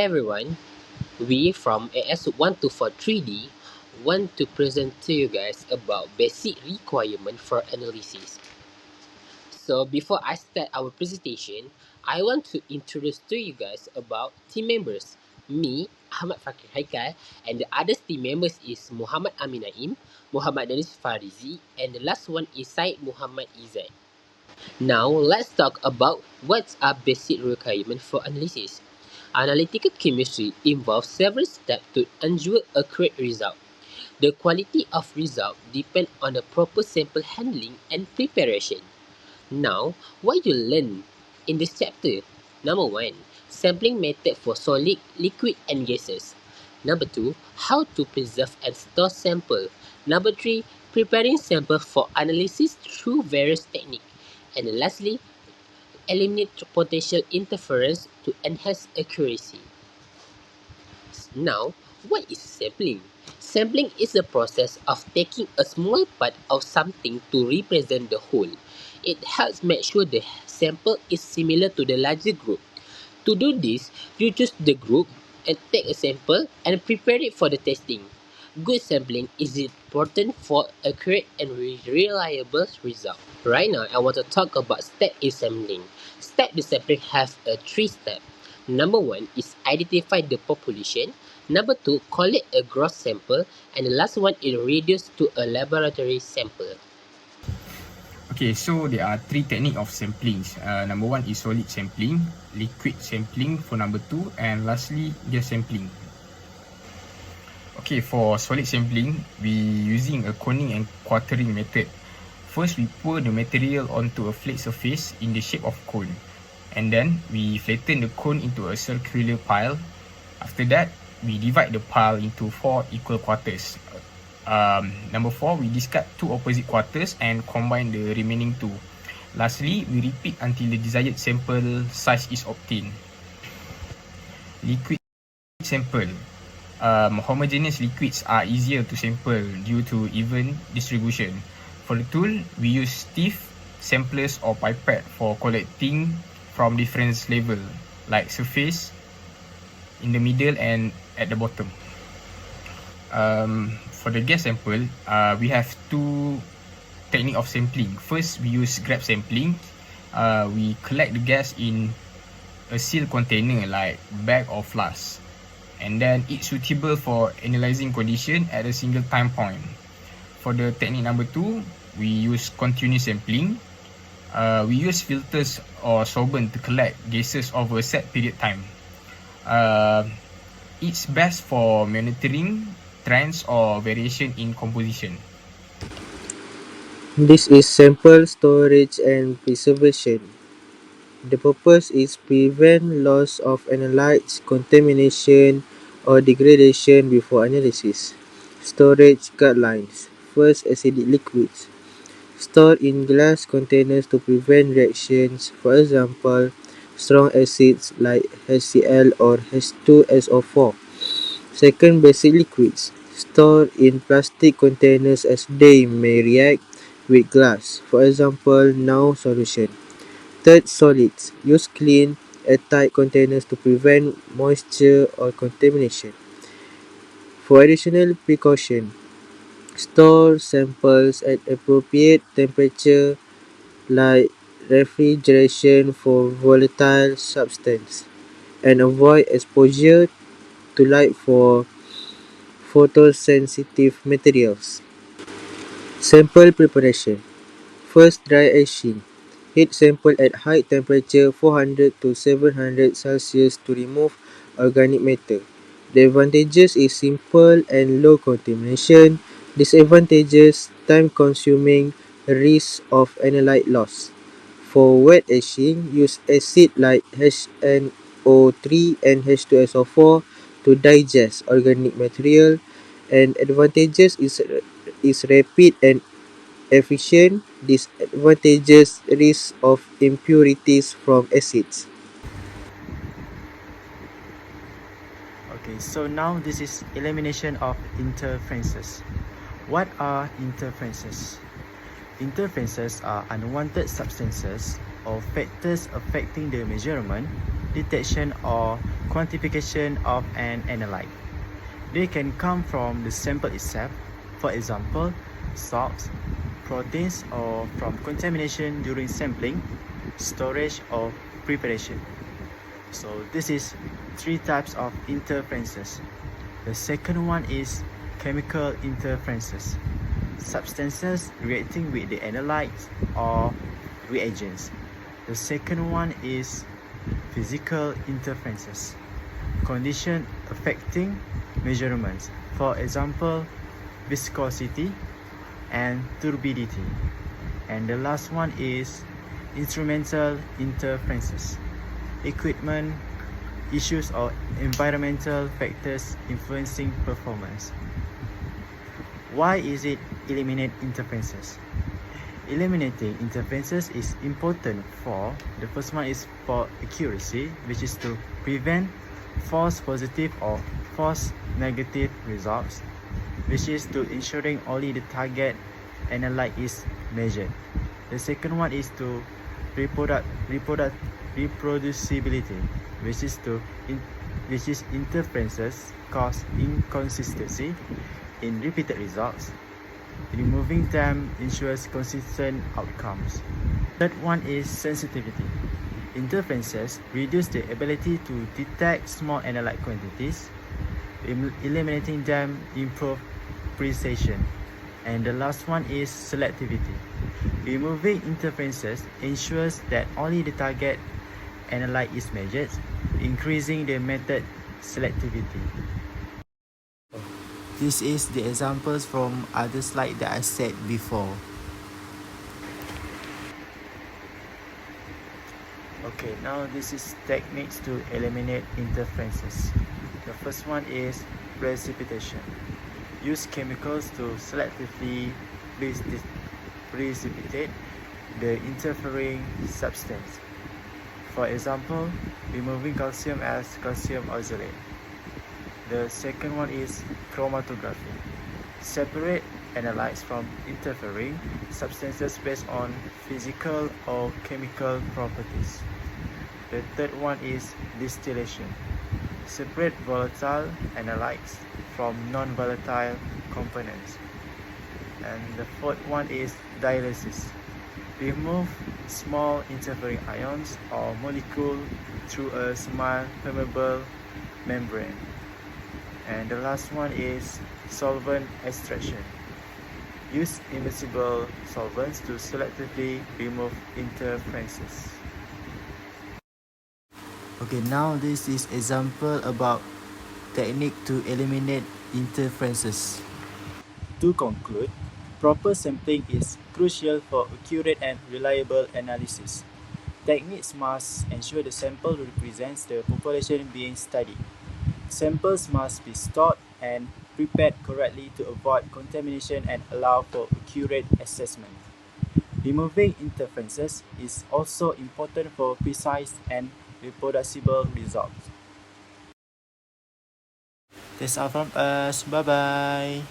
Hi everyone, we from AS124 3D want to present to you guys about basic requirement for analysis. So before I start our presentation, I want to introduce to you guys about team members. Me, Ahmad Fakir Haikal, and the other team members is Muhammad Amin Naim, Muhammad Danis Farizi, and the last one is Syed Muhammad Izzat. Now let's talk about what are basic requirements for analysis. Analytical chemistry involves several steps to ensure a correct result. The quality of result depends on the proper sample handling and preparation. Now, what you learn in this chapter? Number 1. Sampling method for solid, liquid and gases. Number 2. How to preserve and store sample. Number 3. Preparing sample for analysis through various techniques. And lastly, eliminate potential interference to enhance accuracy. Now, what is sampling? Sampling is the process of taking a small part of something to represent the whole. It helps make sure the sample is similar to the larger group. To do this, you choose the group and take a sample and prepare it for the testing. Good sampling is important for accurate and reliable result. Right now, I want to talk about step in sampling. Step in sampling has a 3 step. Number 1 is identify the population. Number 2, collect a gross sample. And the last one is reduce to a laboratory sample. Okay, so there are 3 techniques of sampling. Number 1 is solid sampling, liquid sampling for number 2, and lastly, gas sampling. Okay, for solid sampling, we using a coning and quartering method. First, we pour the material onto a flat surface in the shape of cone. And then, we flatten the cone into a circular pile. After that, we divide the pile into 4 equal quarters. Number 4, we discard 2 opposite quarters and combine the remaining 2. Lastly, we repeat until the desired sample size is obtained. Liquid sample. Homogeneous liquids are easier to sample due to even distribution. For the tool, we use stiff samplers or pipette for collecting from different levels, like surface, in the middle and at the bottom. For the gas sample, we have 2 techniques of sampling. First, we use grab sampling. We collect the gas in a sealed container like bag or flask, and then it's suitable for analyzing condition at a single time point. For the technique number 2, we use continuous sampling. We use filters or solvent to collect gases over a set period time. It's best for monitoring trends or variation in composition. This is sample storage and preservation. The purpose is prevent loss of analytes, contamination, or degradation before analysis. Storage guidelines. First, acidic liquids. Store in glass containers to prevent reactions, for example, strong acids like HCl or H2SO4. Second, basic liquids. Store in plastic containers as they may react with glass, for example, now solution. Third, solids. Use clean, airtight containers to prevent moisture or contamination. For additional precaution, store samples at appropriate temperature like refrigeration for volatile substance, and avoid exposure to light for photosensitive materials. Sample preparation. First, dry etching. Heat sample at high temperature 400 to 700 Celsius to remove organic matter. The advantages is simple and low contamination. Disadvantages, time consuming, risk of analyte loss. For wet etching, use acid like HNO3 and H2SO4 to digest organic material, and advantages is rapid and efficient. Disadvantages, risk of impurities from acids. Okay, so now this is elimination of interferences. What are interferences? Interferences are unwanted substances or factors affecting the measurement, detection or quantification of an analyte. They can come from the sample itself, for example, salts, proteins, or from contamination during sampling, storage, or preparation. So this is three types of interferences. The second one is chemical interferences. Substances reacting with the analytes or reagents. The second one is physical interferences. Condition affecting measurements. For example, viscosity and turbidity. And the last one is instrumental interferences. Equipment issues or environmental factors influencing performance. Why is it eliminate interferences? Eliminating interferences is important for, the first one is for accuracy, which is to prevent false positive or false negative results, which is to ensuring only the target analyte is measured. The second one is to reproducibility, which is interferences cause inconsistency in repeated results. Removing them ensures consistent outcomes. Third one is sensitivity. Interferences reduce the ability to detect small analyte quantities. Eliminating them improve precision. And the last one is selectivity. Removing interferences ensures that only the target analyte is measured, increasing the method selectivity. This is the examples from other slide that I said before. Okay, now this is techniques to eliminate interferences. The first one is precipitation. Use chemicals to selectively precipitate the interfering substance. For example, removing calcium as calcium oxalate. The second one is chromatography. Separate analytes from interfering substances based on physical or chemical properties. The third one is distillation. Separate volatile analytes from non-volatile components. And the fourth one is dialysis. Remove small interfering ions or molecule through a small permeable membrane. And the last one is solvent extraction. Use immersible solvents to selectively remove interferences. Okay, now this is example about technique to eliminate interferences. To conclude, proper sampling is crucial for accurate and reliable analysis. Techniques must ensure the sample represents the population being studied. Samples must be stored and prepared correctly to avoid contamination and allow for accurate assessment. Removing interferences is also important for precise and reproducible results. That's all from us. Bye bye.